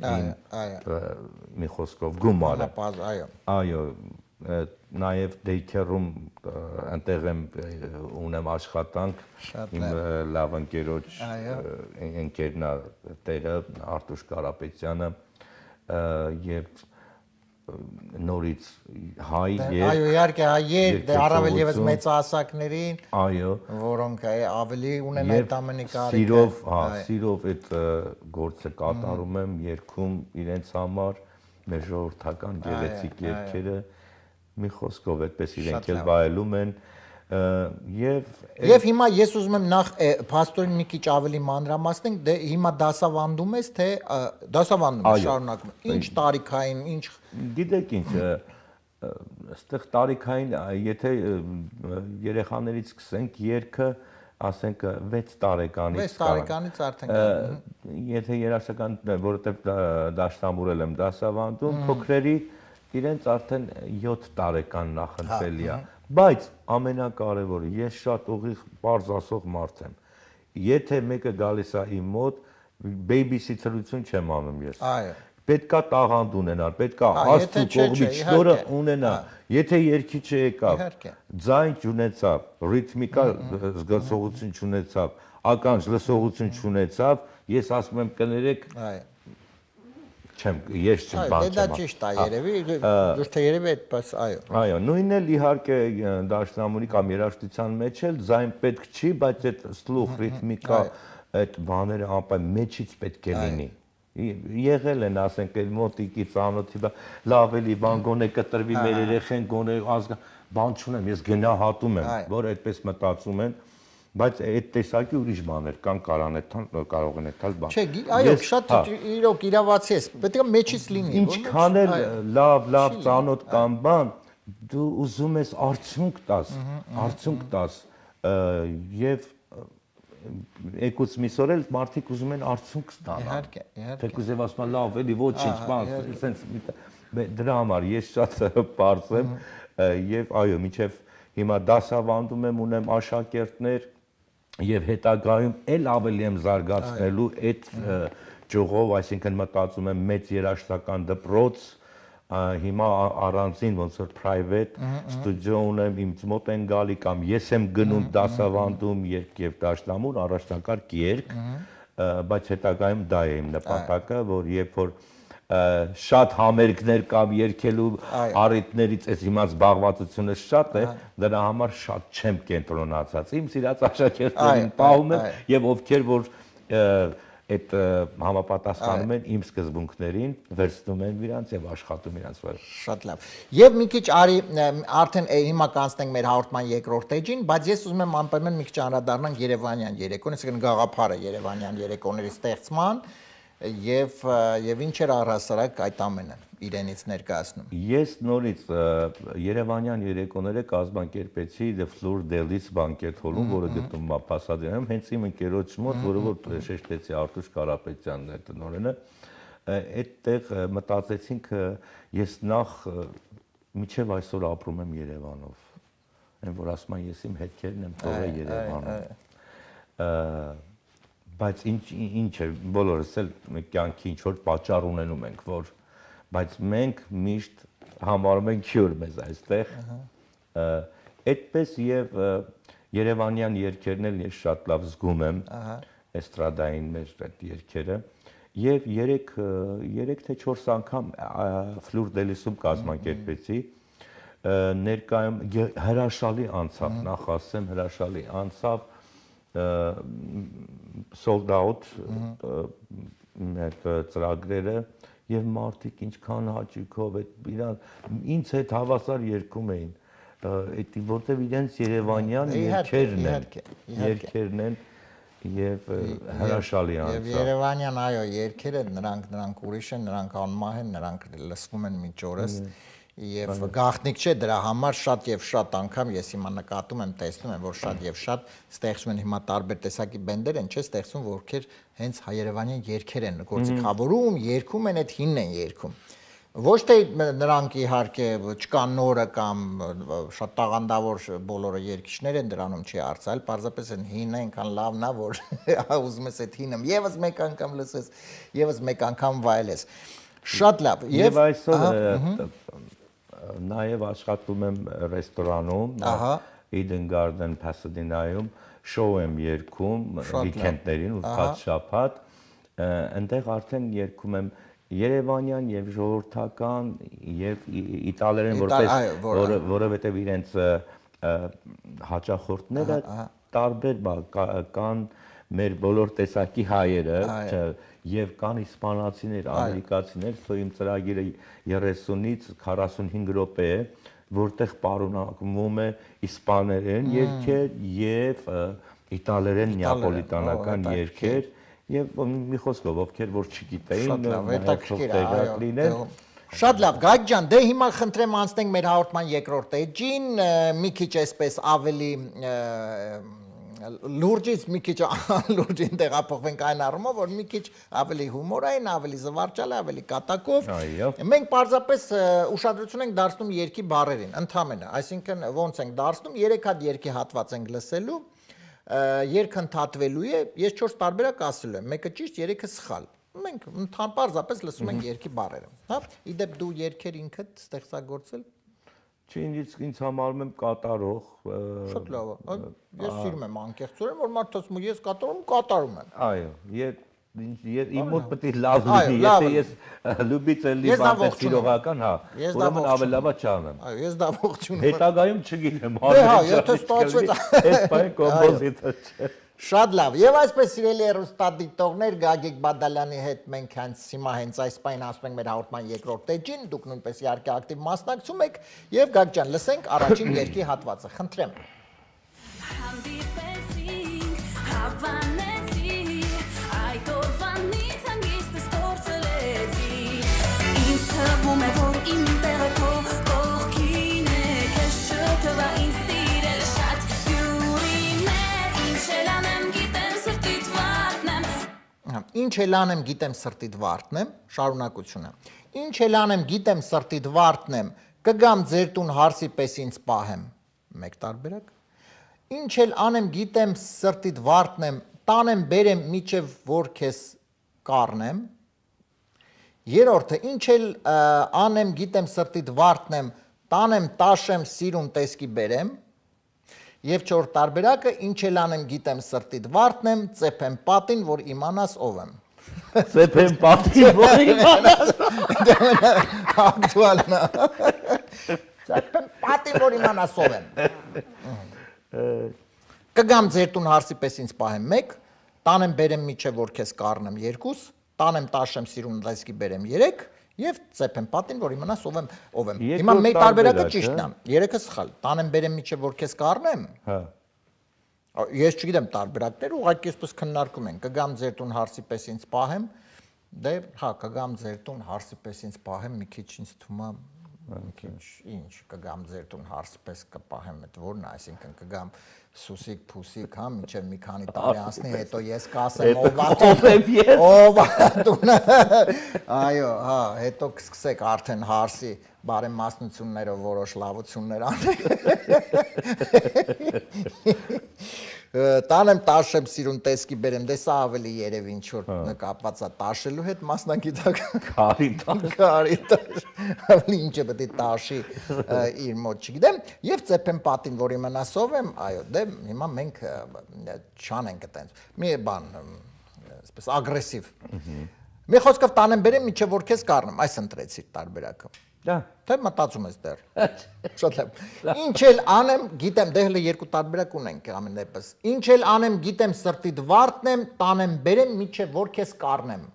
մի խոսքով գումարը։ Այո, նաև դեյքերում այնտեղ եմ ունեմ աշխատանք իմ լավ ընկերոջ ընկերն է տերը Արտուշ Կարապետյանը եւ նորից հայ եւ այո իհարկե հայ դե առավել եւս մեծահասակներին այո որոնք ավելի ունեն այդ ամենի կարիքը սիրով այդ գործը կատարում եմ երգում իրենց համար մեր ժողովրդական գեղեցիկ երգերը մի խոսքով այդպես իրենք էլ վայելում են եւ հիմա ես ուզում եմ նախ փաստորեն մի քիչ ավելի մանրամասնենք դե հիմա դասավանդում ես թե դասավանդում ես շարունակում ինչ տարիքային ինչ գիտեք ինչ այստեղ տարիքային եթե երեխաներից սկսենք երգը ասենք 6 տարեկանից արդեն եթե երաշտական որովհետեւ դաշնամուրել եմ դասավանդում փոքրերի իրենց արդեն 7 տարեկան նախընտրելի է բայց ամենակարևորը ես շատ ուղիղ բարձ ասող մարդ եմ եթե մեկը գալիս է իմ մոտ բեյբիսիթերություն չեմ անում ես պետքա տաղանդ ունենալ պետքա աստծո կողմից շնորհը ունենա եթե երգիչ եկավ ձայն չունեցավ ռիթմիկա զգացողություն չունեցավ ականջ լսողություն չունեցավ ես ասում եմ կներեք, այո ես չեմ բան չեմ։ Դա ճիշտ է երևի, դուրս թե երևի այդպես, այո։ Այո, նույնն էլ իհարկե դաշնամուրի կամ երաժշտության մեջ էլ ձայն պետք չի, բայց այդ սլուխ, ռիթմիկա, այդ բաները անպայման մեջից պետք է լինի։ Եղել են, ասենք, այլ մոտիկի ծանոթի, լավ էլի բան գոնե կտրվի մեր երեխեն, գոնե բան չունեմ, ես գնահատում եմ, որ այդպես մտածում են, բայց այդ տեսակի ուրիշ բաներ կան կարող են այդալ բան։ Չէ, այո, շատ իրոք իրավացի ես, պետք է մեջից լինի։ Ինչքան էլ լավ ծանոթ կամ բան, դու ուզում ես արդյունք տաս եւ եկուց միսօր էլ մարդիկ ուզում են արդյունք ստանալ։ Իհարկե։ Թեկուզ եւ ասում են լավ, էլի ոչինչ, բան, sense դրա համար ես շատ պարզ եմ եւ այո, միջև հիմա դասավանդում եմ, ունեմ աշակերտներ եւ հետագայում էլ ավելի եմ զարգացնելու այդ ճյուղով, այսինքն մտածում եմ մեծ երաժշտական դպրոց, հիմա առանձին ոնց որ private ստուդիո ունեմ, ինձ մոտ են գալի կամ ես եմ գնում դասավանդում երգ եւ դաշնամուր, առաջնակարգ երգ, բայց հետագայում դա է իմ նպատակը, որ երբ որ շատ համերգներ կամ երգելու առիթներից այս հիմա զբաղվածությունը շատ է, դրա համար շատ չեմ կենտրոնացած։ Իմ սիրած աշակերտներին պահում եմ եւ ովքեր որ այդ համապատասխանում են իմ սկզբունքներին, վերցնում են իրանց եւ աշխատում իրանց վրա։ Շատ լավ։ Եվ մի քիչ արի արդեն հիմա կանցնենք մեր հաղորդման երկրորդ էջին, բայց ես ուզում եմ անպայման մի քիչ անդրադառնանք Երևանյան երեկոն, այսինքն գաղափարը Երևանյան երեկոների ստեղծման եւ ինչ էր առհասարակ այդ ամենը իրենից ներկայացնում։ Ես նորից Երևանյան երեկոները կազմակերպեցի The Fleur Delis բանկետ հոլում, որը գտնվում է Փասադենայում, հենց իմ ընկերոջ մոտ, որը որ շեշտեցի Արտուշ Կարապետյանն է տնօրենը, այդտեղ մտածեցինք ես նախ միջև այսօր ապրում եմ Երևանով։ Այն որ ասում եմ ես իմ հետքերն եմ թողել Երևանում։ Բայց ինչ է, բոլորս էլ կյանքի ինչ որ պատճառ ունենում ենք, որ բայց մենք միշտ համարում ենք հյուր մեզ այստեղ։ Այդպես եւ Երևանյան երգերն էլ ես շատ լավ զգում եմ, էստրադային մեր այդ երգերը, եւ 3 թե 4 անգամ Fleur Delis-ում կազմակերպեցի, ներկայում հրաշալի անցավ, նախ ասեմ հրաշալի անցավ, sold out այդ ծրագրերը եւ մարդիկ ինչքան հաճույքով այդ իրան ինձ հետ հավասար երգում էին այդ որտեվ իրենց Երևանյան երգերն են եւ հրաշալի անցավ եւ Երևանյան այո երգերը նրանք ուրիշ են, նրանք անմահ են, նրանք լսվում են մինչ օրս եւ գաղտնիք չէ դրա համար շատ եւ շատ անգամ ես հիմա նկատում եմ, տեսնում եմ, որ շատ եւ շատ ստեղծում են հիմա տարբեր տեսակի բենդեր են, չէ, ստեղծում, որքեր հենց հայերևանյան երգեր են գործիքավորում, երգում են, այդ հինն են երգում։ Ոչ թե նրանք իհարկե չկան նորը կամ շատ տաղանդավոր բոլորը երգիչներ են դրանում չի արծալ, պարզապես են հինը այնքան լավն է, որ ուզում ես այդ հինը եւս մեկ անգամ լսես, եւս մեկ անգամ վայելես։ Շատ լավ։ Եվ այսօր նաև աշխատում եմ ռեստորանում, Eden Garden Pasadena-ում, շոու եմ երգում վիկենդներին ու շաբաթ, այնտեղ արդեն երգում եմ Երևանյան եւ ժողովրդական եւ իտալերեն որովհետեւ իրենց հաճախորդները տարբեր կան մեր բոլոր տեսակի հայերը եւ կան իսպանացիներ, ամերիկացիներ, իմ ծրագիրը 30-ից 45 րոպե է, որտեղ պարունակվում է իսպաներեն երգեր եւ իտալերեն նեապոլիտանական երգեր եւ մի խոսքով ովքեր որ չգիտեին, հետաքրքիր լինեն։ Շատ լավ, Գագիկ ջան, դե հիմա խնդրեմ անցնենք մեր հաղորդման երկրորդ էջին, մի քիչ այսպես ավելի լուրջից մի քիչ լուրջին տեղափոխվենք այն առումով, որ մի քիչ ավելի հումորային, ավելի զվարճալ, ավելի կատակով։ Մենք պարզապես ուշադրություն ենք դարձնում երգի բառերին, ընդհանրապես, այսինքն ոնց ենք դարձնում, 3 հատ երգի հատված ենք լսելու, երգը ընդհատվելու է, ես 4 տարբերակ ասելու եմ, մեկը ճիշտ, 3-ը սխալ։ Մենք պարզապես լսում ենք երգի բառերը, հա։ Իդեպ դու երգեր ինքդ ստեղծագործել։ Չի ինձ համարում եմ կատարող։ Շատ լավ է։ Ես սիրում եմ անկեղծորեն, որ մարդը ասում է ես կատարում եմ։ Այո, Իմ մոտ պետք է լավ լինի, եթե ես լուբիցելի բան սիրողական, հա, ուրեմն ավելի լավա չանեմ։ Այո, ես դա ողջունում եմ։ Հետագայում չգիտեմ, հա, եթե ստացվեց այս բանը կոմպոզիտոր չէ։ Շատ լավ։ Եվ այսպես սիրելի հեռուստադիտողներ, Գագիկ Բադալյանի հետ մենք հիմա հենց այս պայն ասում ենք մեր հաղորդման երկրորդ էջին, դուք նույնպես իհարկե ակտիվ մասնակցում եք, եւ Գագիկ ջան, լսենք առաջին երկի հատվածը, խնդրեմ։ Ինչ էլ անեմ գիտեմ սրտիդ վարդնեմ, շարունակությունը։ Ինչ էլ անեմ գիտեմ սրտիդ վարդնեմ, կգամ ձեր տուն հարսի պես ինձ պահեմ։ Մեկ տարբերակ։ Ինչ էլ անեմ գիտեմ սրտիդ վարդնեմ, տանեմ բերեմ միջև որ քեզ կառնեմ։ Երրորդը ինչ էլ անեմ գիտեմ սրտիդ վարդնեմ, տանեմ տաշեմ սիրուն տեսքի բերեմ։ Եվ չորրորդ տարբերակը ինչ էլ անեմ գիտեմ սրտիդ վարդնեմ, ծեփեմ պատին, որ իմանաս ով եմ։ Ծեփեմ պատին, որ իմանաս։ Ակտուալն է։ Ծեփեմ պատին, որ իմանաս ով եմ։ Կգամ ձեր տուն հարսի պես ինձ պահեմ 1, տանեմ բերեմ միջև որ քեզ կառնեմ 2, տանեմ տաշեմ սիրուն լեսկի բերեմ 3 եւ ծեփեմ պատին, որ իմանաս ով եմ։ Հիմա մեկ տարբերակը ճիշտն է, 3-ը սխալ։ Տանեմ բերեմ միջև որ քեզ կառնեմ։ Հա։ Ես չգիտեմ տարբերակներ, ուղղակի այսպես քննարկում ենք։ Կգամ ձեր տուն հարսի պես ինձ պահեմ, դե հա, կգամ ձեր տուն հարսի պես ինձ պահեմ, մի քիչ ինձ թվում է, մի քիչ ինչ, կգամ ձեր տուն հարսի պես կպահեմ, այդ որն է, այսինքն կգամ Սուսիկ, փուսիկ, հա, մինչև մի քանի տարի անցնի, հետո ես կասեմ ով տունը, այո, հա, հետո կսկսեք արդեն հարսի բարեմասնություններով որոշ լավություններ անել, տանեմ տաշեմ սիրուն տեսքի բերեմ, դե սա ավելի երևի ինչ-որ նկապված է տաշելու հետ մասնագիտական կարի տաշ, ավելի ինչ է պետք է տաշի իր մոտ չգիտեմ, և ծեփեմ պատին, որ իմանաս ով եմ, այո, դե հիմա մենք չանենք այտենց, մի բան, այսպես ագրեսիվ, մի խոսքով տանեմ բերեմ միջև որ քեզ կառնեմ, այս ընտրեցիր տարբերակը, թե մտածում ես դեռ, շատ լավ, ինչ էլ անեմ, գիտեմ, դե հլը երկու տարբերակ ունենք ամեն դեպս, ինչ էլ անեմ գիտեմ սրտիդ վարդնեմ, տանեմ բերեմ միջև որ քեզ կառնեմ,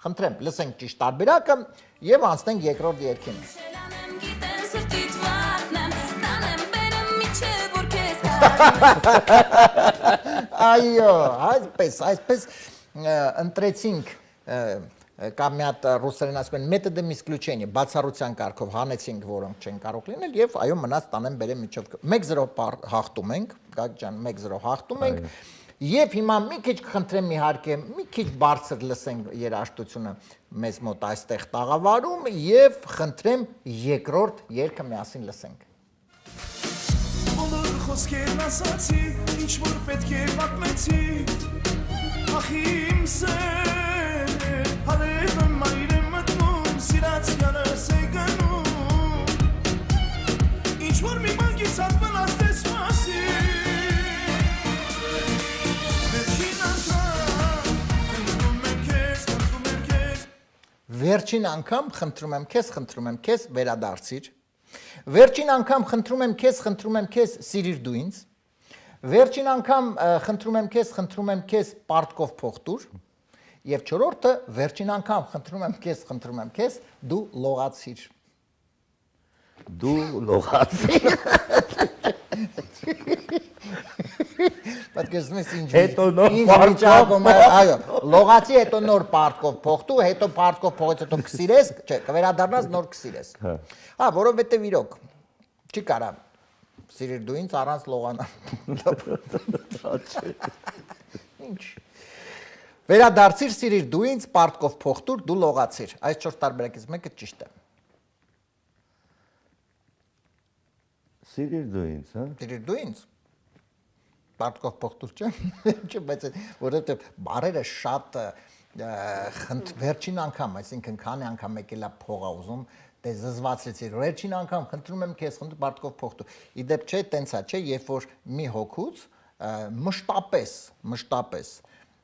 խնդրեմ, լսենք ճիշտ տարբերակը և անցնենք երկրորդ երգին։ Այո, այսպես ընտրեցինք կամ մի հատ ռուսերեն ասում են մեթոդը исключения, բացառության կարգով հանեցինք, որոնք չեն կարող լինել եւ այո մնաց տանեմ բերեմ միջով 1-0 հաղթում ենք, Գագիկ ջան 1-0 հաղթում ենք եւ հիմա մի քիչ կխնդրեմ իհարկե մի քիչ բարձր լսենք երաժշտությունը մեզ մոտ այստեղ տաղավարում եւ խնդրեմ երկրորդ երգը միասին լսենք։ Բոլոր խոսքերն ասացի, ինչ որ պետք է պատմեցի, ախ իմ սեր, հարևը մայր եմ մտնում, սիրած յանս է գնում, ինչ որ մի մանկից ատմնած դես մասի, վերջին անգամ խնդրում եմ քեզ վերադարձիր, վերջին անգամ խնդրում եմ քեզ սիրիր դու ինձ, վերջին անգամ խնդրում եմ քեզ պարտքով փող տուր, եւ չորրորդը վերջին անգամ խնդրում եմ քեզ դու լողացիր։ Դու լողացիր։ Պատկերացնում ես ինչ հետո նոր պարտքով, այո, լողացի հետո նոր պարտքով փող տու, հետո պարտքով փողից հետո կսիրես, չէ, կվերադառնաս նոր կսիրես։ Հա, որովհետեւ իրոք չի կարա սիրիր դու ինձ առանց լողանալ։ Ինչ։ Վերադարձիր սիրիր դու ինձ պարտքով փող տուր, դու լողացիր։ Այս 4 տարբերակից մեկը ճիշտ է։ Սիրիր դու ինձ, հա։ Սիրիր դու ինձ։ Պարտքով փող տուր, չէ՞։ Չէ, բայց որովհետեւ բարերը շատ վերջին անգամ, այսինքն քանի անգամ եկել է փողա ուզում, դե զզվացրեցի, վերջին անգամ խնդրում եմ քեզ, խնդրում պարտքով փող տուր։ Իդեպ չէ, տենց է, չէ, երբ որ մի հոգուց մշտապես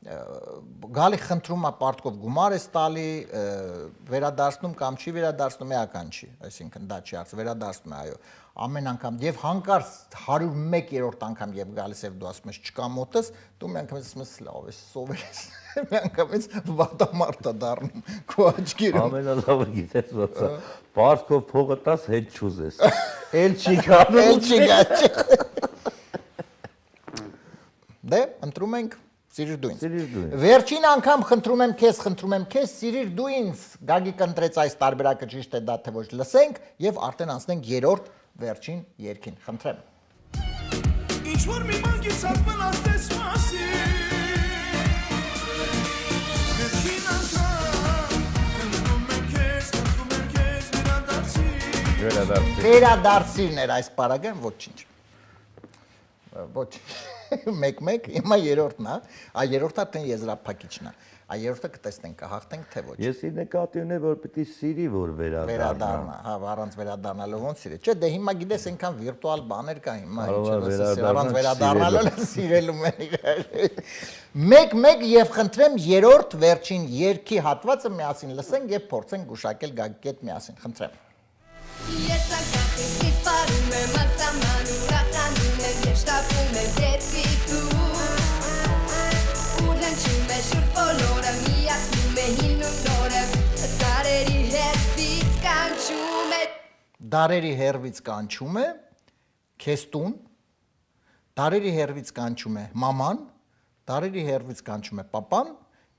գալի խնդրում է պարտքով գումար է տալի, վերադարձնում կամ չի վերադարձնում, էական չի, այսինքն դա չի արծ, վերադարձնում է, այո, ամեն անգամ եւ հանկարծ 101-րդ անգամ եւ գալիս եւ դու ասում ես չկա մոտս, դու մի անգամից ասում ես լավ է, սովեր ես, մի անգամից վատամարտ է դառնում քո աչքերում։ Ամենալավը գիտես ոնց է, պարտքով փողը տաս հետ չուզես։ Էլ չի գանում, էլ չի գա։ Դե, ընտրում ենք Սիրիր դու ինձ։ Վերջին անգամ խնդրում եմ քեզ, սիրիր դու ինձ, Գագիկ ընտրեց այս տարբերակը ճիշտ է դա թե ոչ, լսենք եւ արդեն անցնենք երրորդ վերջին երգին, խնդրեմ։ Ինչ որ մի բան գիցած մնացես մասի Վերջին անգամ խնդրում եմ քեզ Վերադարձիրն էր այս պարագան, ոչինչ։ Ոչինչ։ Մեկ-մեկ, հիմա երրորդն է, այ երրորդը արդեն եզրափակիչն է, այ երրորդը կտեսնենք, կհաղթենք թե ոչ։ Ես նկատի ունեմ, որ պիտի սիրի, որ վերադառնա, հա, առանց վերադառնալու ոնց սիրի։ Չէ, դե հիմա գիտես այնքան վիրտուալ բաներ կա հիմա, առանց վերադառնալու սիրելու մենի։ Մեկ-մեկ եւ խնդրեմ երրորդ վերջին երգի հատվածը միասին լսենք եւ փորձենք գուշակել Գագիկի հետ միասին, խնդրեմ։ Ես ակախիս իսպարում եմ ասամանում, ռախանում եմ և շտապում եմ դեպի դուր Ուր հնչում է շուրջ բոլորը, միացնում է հին ու նորը Դարերի հերվից կանչում է Դարերի հերվից կանչում է քեզ տուն, դարերի հերվից կանչում է մաման, դարերի հերվից կանչում է պապան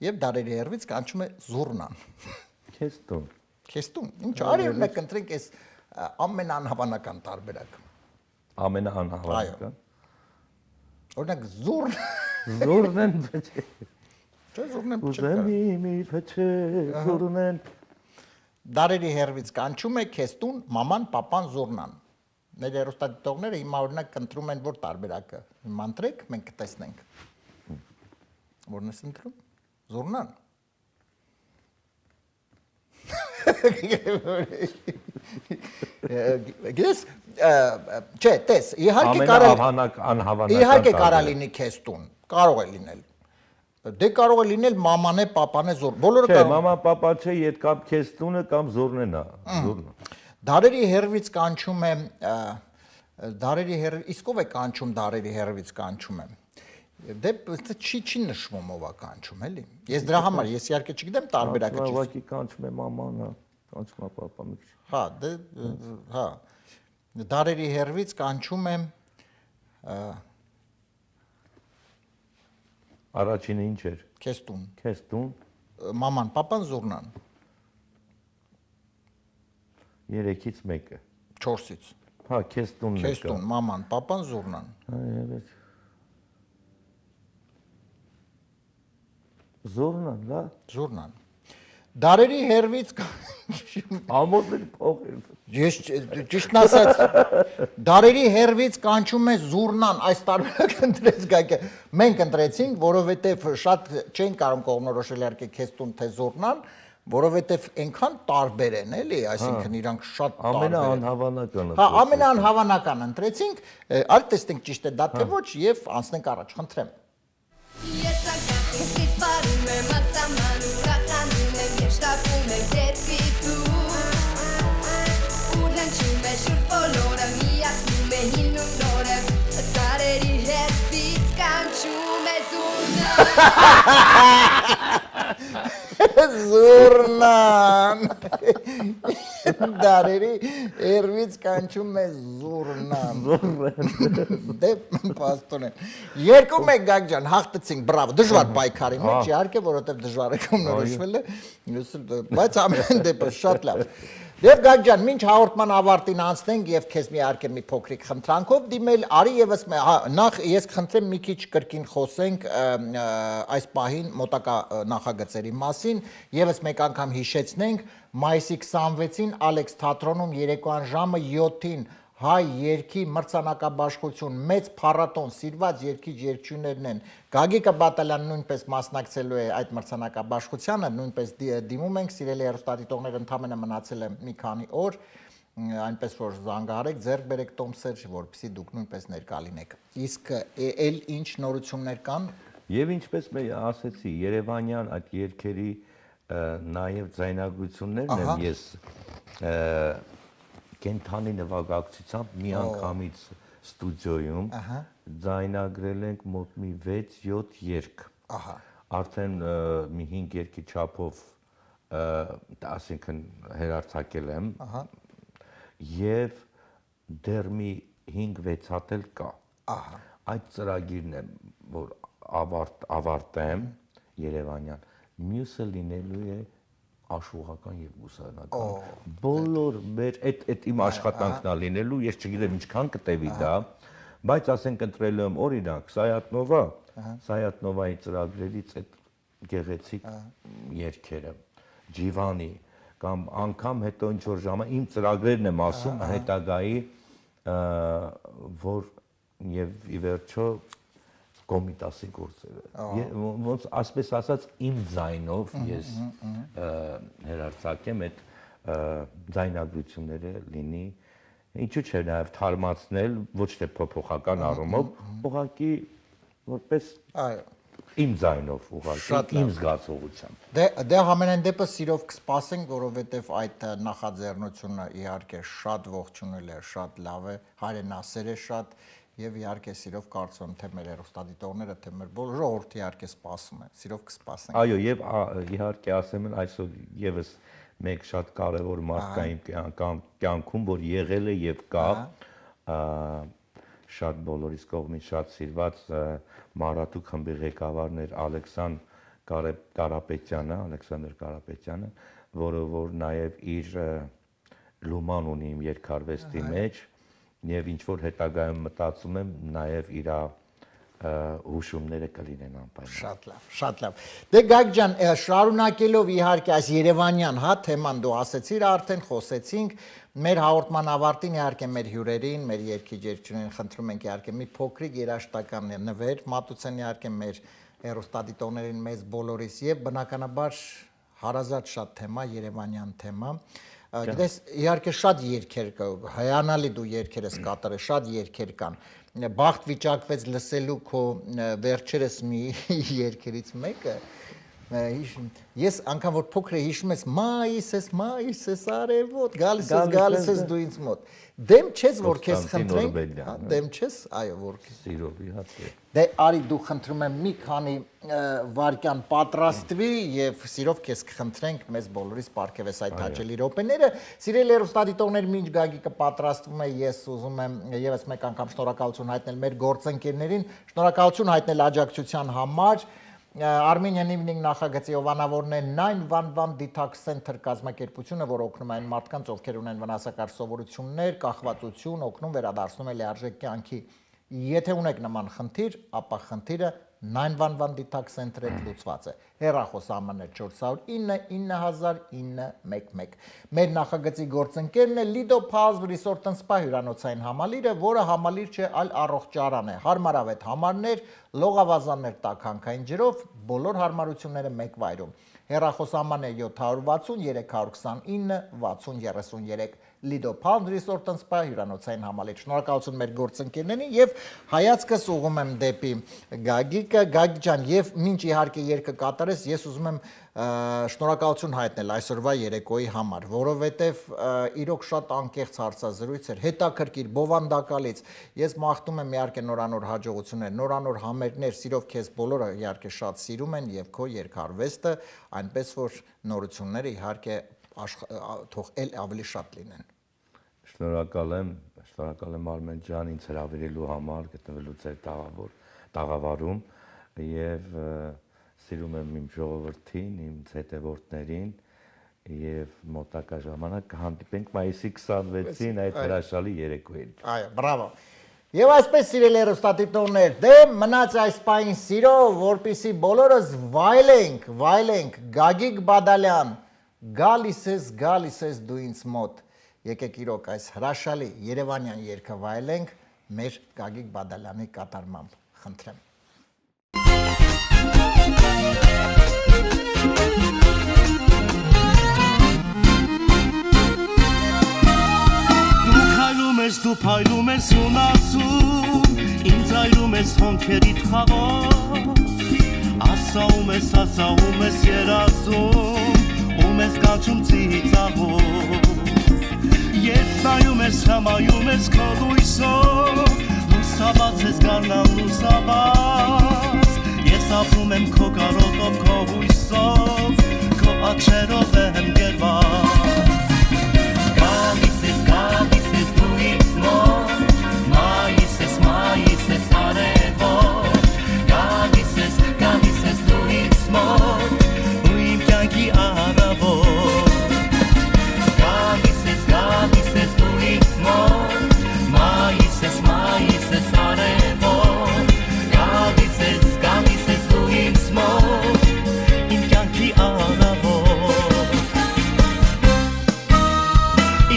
եւ դարերի հերվից կանչում է զուռնան։ Քեզ տուն։ Քեզ տուն։ Ինչ արի մենք ընտրենք այս ամենաանհավանական տարբերակը։ Ամենաանհավանական։ Օրինակ զուռ Զուռնեն փչե։ Չէ, զուռնեն Ուզեմի մի փչե, զուռնեն։ Դարերի հերվից կանչում է քեզ տուն մաման, պապան, զուռնան։ Մեր հեռուստադիտողները հիմա օրինակ կընտրում են որ տարբերակը։ Հիմա ընտրեք, մենք կտեսնենք։ Որն ես ընտրում։ Զուռնան։ Գես, չէ, տես, իհարկե կարա լինի քեզ տուն, կարող է լինել։ Դե կարող է լինել մաման է, պապան է, զուռ։ Բոլորը կարող։ Չէ, մամա, պապա չէ, իդ կամ քեզ տունը կամ զուռնեն է, զուռնը։ Դարերի հերվից կանչում է, դարերի հերվից, իսկ ով է կանչում դարերի հերվից կանչում է։ Դե չի նշվում ով է կանչում, էլի։ Ես դրա համար, ես իհարկե չգիտեմ տարբերակը չի։ Ուղղակի կանչում է մաման, կանչում է պապան։ Հա, դե, հա։ Դարերի հերվից կանչում է Առաջինը ինչ էր։ Քեզ տուն։ Քեզ տուն։ Մաման, պապան, զուռնան։ 3-ից 1-ը։ 4-ից։ Հա, քեզ տունն է։ Քեզ տուն, մաման, պապան, զուռնան։ Այո, Զուռնան, լա։ Զուռնան։ Դարերի հերվից ամոթներ փողեր։ Ես ճիշտն ասած, դարերի հերվից կանչում է զուռնան, այս տարբերակը ընտրեց Գագիկը։ Մենք ընտրեցինք, որովհետև շատ չեն կարող կողմնորոշել իհարկե քեզ տուն թե զուռնան, որովհետև այնքան տարբեր են, էլի, այսինքն իրանք շատ տարբեր են։ Ամենաանհավանականը։ Հա, ամենաանհավանական ընտրեցինք, արի տեսնենք ճիշտ է դա թե ոչ եւ անցնենք առաջ, խնդրեմ։ Ես ակախիս իսպարում եմ ասամանում, ռախանում եմ և շտապում եմ դեպի դուր Ուր հնչում է շուրջ բոլորը, միացնում է հին ու նորը Դարերի հերվից կանչում է Զուռնան։ Դարերի հերվից կանչում է զուռնան։ Դե պաստոն է։ 2-1 Գագիկ ջան, հաղթեցինք, բրավո։ Դժվար պայքարի մեջ, իհարկե, որովհետև դժվար է կողմնորոշվել է, բայց ամեն դեպս շատ լավ։ Եվ Գագիկ ջան, մինչ հաղորդման ավարտին անցնենք եւ քեզ մի իհարկե մի փոքրիկ խնդրանքով դիմել, արի եւս նախ ես կխնդրեմ մի քիչ կրկին խոսենք այս պահին մոտակա նախագծերի մասին, եւս մեկ անգամ հիշեցնենք, մայիսի 26-ին Ալեքս թատրոնում երեկոյան ժամը 7-ին հայ երգի մրցանակաբաշխություն, մեծ փառատոն, սիրված երգիչ երգչուներն են։ Գագիկը Բատալյանը նույնպես մասնակցելու է այդ մրցանակաբաշխությանը, նույնպես դիմում ենք, սիրելի հեռուստադիտողներ, ընդամենը մնացել է մի քանի օր, այնպես որ զանգահարեք, ձեռք բերեք տոմսեր, որպեսզի դուք նույնպես ներկա լինեք։ Իսկ էլ ինչ նորություններ կան։ Եվ ինչպես ասեցի, Երևանյան այդ երգերի նաև ձայնագրություններն եմ ես կենթանի նվագակցությամբ մի անգամից ստուդիոյում ձայնագրել ենք մոտ մի 6-7 երգ։ Արդեն մի 5 երգի չափով ասինքն հերարցակել եմ եւ դեռ մի 5-6 հատ էլ կա։ Այդ ծրագիրն է, որ ավարտեմ Երևանյան, մյուսը լինելու է աշխուղական եւ ուսանական։ Բոլոր մեր այդ իմ աշխատանքն է լինելու, ես չգիտեմ ինչքան կտևի դա, բայց ասենք ընտրելու եմ օրինակ Սայատնովայի ծրագրերից այդ գեղեցիկ երգերը, Ջիվանի կամ անգամ հետո ինչ որ ժամանակ իմ ծրագրերն եմ ասում հետագայի, որ եւ ի վերջո կոմիտասի գործերը։ Ոնց ասպես ասած իմ ձայնով ես հերարցակեմ այդ ձայնագրությունները լինի, ինչու՞ չէ նաև թարմացնել, ոչ թե փոփոխական առումով, ուղղակի որպես իմ ձայնով, ուղղակի իմ զգացողությամբ։ Դե համենայն դեպս սիրով կսպասենք, որովհետև այդ նախաձեռնությունը իհարկե շատ ողջունել է, շատ լավ է, հայրենասեր է շատ եւ իհարկե սիրով կարծում թե մեր հեռուստադիտողները, թե մեր բոլոր ժողովուրդը իհարկե սպասում է, սիրով կսպասենք։ Այո, եւ իհարկե ասեմ են այսօր եւս մեկ շատ կարեւոր մարդկային կյանքում, որ եղել է եւ կա, շատ բոլորիս կողմից շատ սիրված Մարատու խմբի ղեկավարն էր Ալեքսանդր Կարապետյանը, որը որ նաեւ իր լուման ունի իմ երկարվեստի մեջ եւ ինչ որ հետագայում մտածում եմ նաեւ իր հուշումները կլինեն անպայման։ Շատ լավ։ Դե Գագիկ ջան, շարունակելով իհարկե այս Երևանյան թեման դու ասեցիր, արդեն խոսեցինք, մեր հաղորդման ավարտին իհարկե մեր հյուրերին, մեր երգիջերություններին խնդրում ենք իհարկե մի փոքրիկ երաժշտական նվեր մատուցեն իհարկե մեր հեռուստադիտողներին մեզ բոլորիս եւ բնականաբար հարազատ շատ թեմա, Երևանյան թեմա։ Գիտես, իհարկե շատ երգեր կա, հայանալի դու երգեր ես կատարել, շատ երգեր կան։ Բախտ վիճակվեց լսելու քո վերջերս մի երգերից մեկը։ Ես անգամ որ փոքր հիշում ես մայիս ես արևոտ, գալիս ես դու ինձ մոտ։ Դեմ չես որ քեզ խնդրենք, դեմ չես, այո որ սիրով իհարկե։ Դե արի դու խնդրում եմ մի քանի վարքյան պատրաստվի եւ սիրով քեզ կխնդրենք մեզ բոլորիս պարգևես այդ հաճելի րոպեները։ Սիրելի հեռուստադիտողներ, մինչ Գագիկը պատրաստվում է, ես ուզում եմ եւս մեկ անգամ շնորհակալություն հայտնել մեր գործընկերներին, շնորհակալություն հայտնել աջակցության համար։ Armenian Evening նախագծի ովանավորն է 911 Detox Center կազմակերպությունը, որ օգնում է այն մարդկանց, ովքեր ունեն վնասակար սովորություններ, կախվածություն, օգնում վերադարձնում է լիարժեք կյանքի։ Եթե ունեք նման խնդիր, ապա խնդիրը 911 Detox Center-ը լուծված է։ Հեռախոս ամն է 409-911։ Մեր նախագծի գործընկերն է Lido Palms Resort and Spa հյուրանոցային համալիրը, որը համալիր չէ, այլ առողջարան է։ Հարմարավետ համարներ, լողավազաններ տաքանքային ջրով, բոլոր հարմարությունները մեկ վայրում։ Հեռախոս աման է 760 329 6033 Lido Palms Resort and Spa հյուրանոցային համալիր։ Շնորհակալություն մեր գործընկերներին եւ հայացքս ուղում եմ դեպի Գագիկը։ Գագիկ ջան, եւ մինչ իհարկե երգը կատարես, ես ուզում եմ շնորհակալություն հայտնել այսօրվա երեկոյի համար, որովհետեւ իրոք շատ անկեղծ հարցազրույց էր, հետաքրքիր, բովանդակալից։ Ես մաղթում եմ իհարկե նորանոր հաջողություններ, նորանոր համերգներ, սիրով քեզ բոլորը իհարկե շատ սիրում են եւ քո երկարվեստը, այնպես որ նորությունները իհարկե թող էլ ավելի շատ լինեն։ Շնորհակալ եմ Արմեն ջան ինձ հրավիրելու համար, գտնվելու ձեր տաղավարում եւ սիրում եմ իմ ժողովրդին, իմ հետևորդներին եւ մոտակա ժամանակ կհանդիպենք մայիսի 26-ին այդ հրաշալի երեկոյին։ Այո, բրավո։ Եվ այսպես սիրելի հեռուստադիտողներ, դե մնաց այս պահին սիրով, որպեսզի բոլորս վայելենք Գագիկ Բադալյան, գալիս ես դու ինձ մոտ։ Եկեք իրոք այս հրաշալի Երևանյան երգը վայելենք մեր Գագիկ Բադալյանի կատարմամբ, խնդրեմ։ Դու փայլում ես ունասում, ինձ այրում ես հոնքերիդ խաղով, Ասաում ես, երազում, ում ես կանչում ծիծաղով Երբ նայում ես, հրամայում ես քո լույսով Լուսաբաց ես գարնան լուսաբաց Ես ապրում եմ քո կարոտով, քո հույսով Քո աչերով եմ գերված Գալիս ես դու ինձ մոտ Մայիս ես արևոտ Գալիս ես դու ինձ մոտ Ու իմ կյանքի առավոտ Գալիս ես դու ինձ մոտ Մայիս ես արևոտ Գալիս ես դու ինձ մոտ Իմ կյանքի առավոտ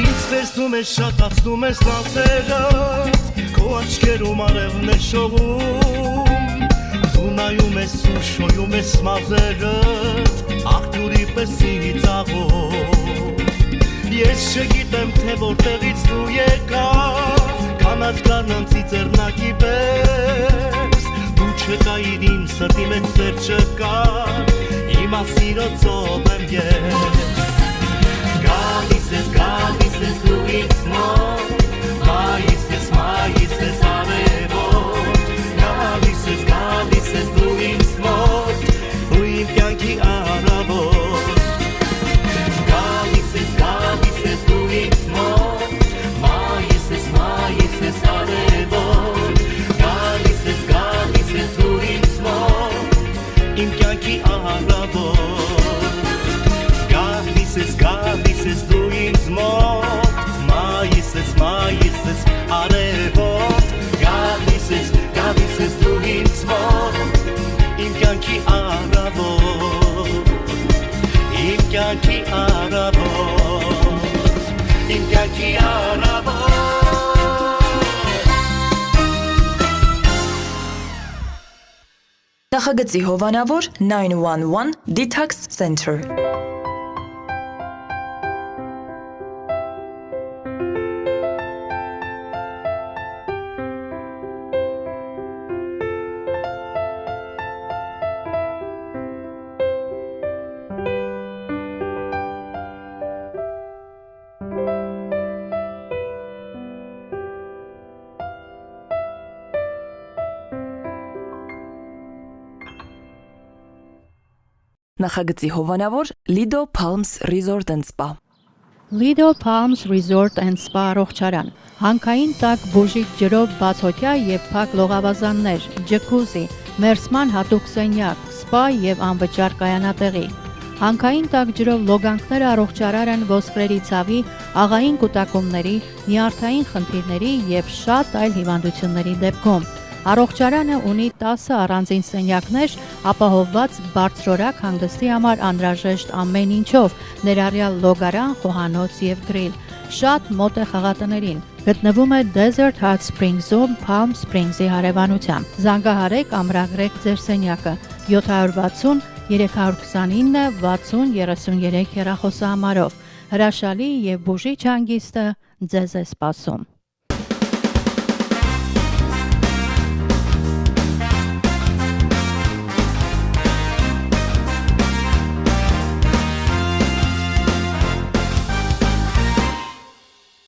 Ինձ տեսնում ես շատացնում ես լանցերդ Քո աչքերում արևն է շողում Դու նայում ես ու շոյում ես մազերդ Աղբյուրի պես ծիծաղով Ես չգիտեմ թե որտեղից դու եկավ Կանաչ գարնան ծիծեռնակի պես Դու չկայիր իմ սրտի մեջ ձեր չկար Հիմա սիրո ծով եմ ես Գալիս ես դու ինձ մոտ Մայիս ես արևոտ Գալիս ես դու ինձ մոտ Ու իմ կյանքի առավոտ Գալիս ես դու ինձ մոտ Մայիս ես արևոտ Գալիս ես դու ինձ մոտ Իմ կյանքի առավոտ Գալիս ես դու ինձ մոտ Մայիս ես արևոտ Գալիս ես դու ինձ մոտ Իմ կյանքի առավոտ Իմ կյանքի առավոտ Իմ կյանքի առավոտ Նախագծի հովանավոր 911 Detox Center Նախագծի հովանավոր Lido Palms Resort and Spa Lido Palms Resort and Spa առողջարան Հանքային տաք բուժիկ ջրով բացօթյա եւ փակ լողավազաններ, ջկուզի, մերսման հատուկ սենյակ, սպա եւ անվճար կայանատեղի Հանքային տաք ջրով լոգանքները առողջարար են ոսկրերի ցավի, աղային կուտակումների, նյարդային խնդիրների եւ շատ այլ հիվանդությունների դեպքում Առողջարանը ունի 10 առանձին սենյակներ, ապահովված բարձրորակ հանգստի համար անհրաժեշտ ամեն ինչով, ներառյալ լոգարան, խոհանոց եւ գրիլ։ Շատ մոտ է խաղատներին։ Գտնվում է Desert Hot Springs-ում, Palm Springs-ի հարևանությամբ։ Զանգահարեք ամրագրեք ձեր սենյակը 760 329 60 33 հեռախոսահամարով։ Հրաշալի եւ բուժիչ հանգիստը ձեզ է սպասում։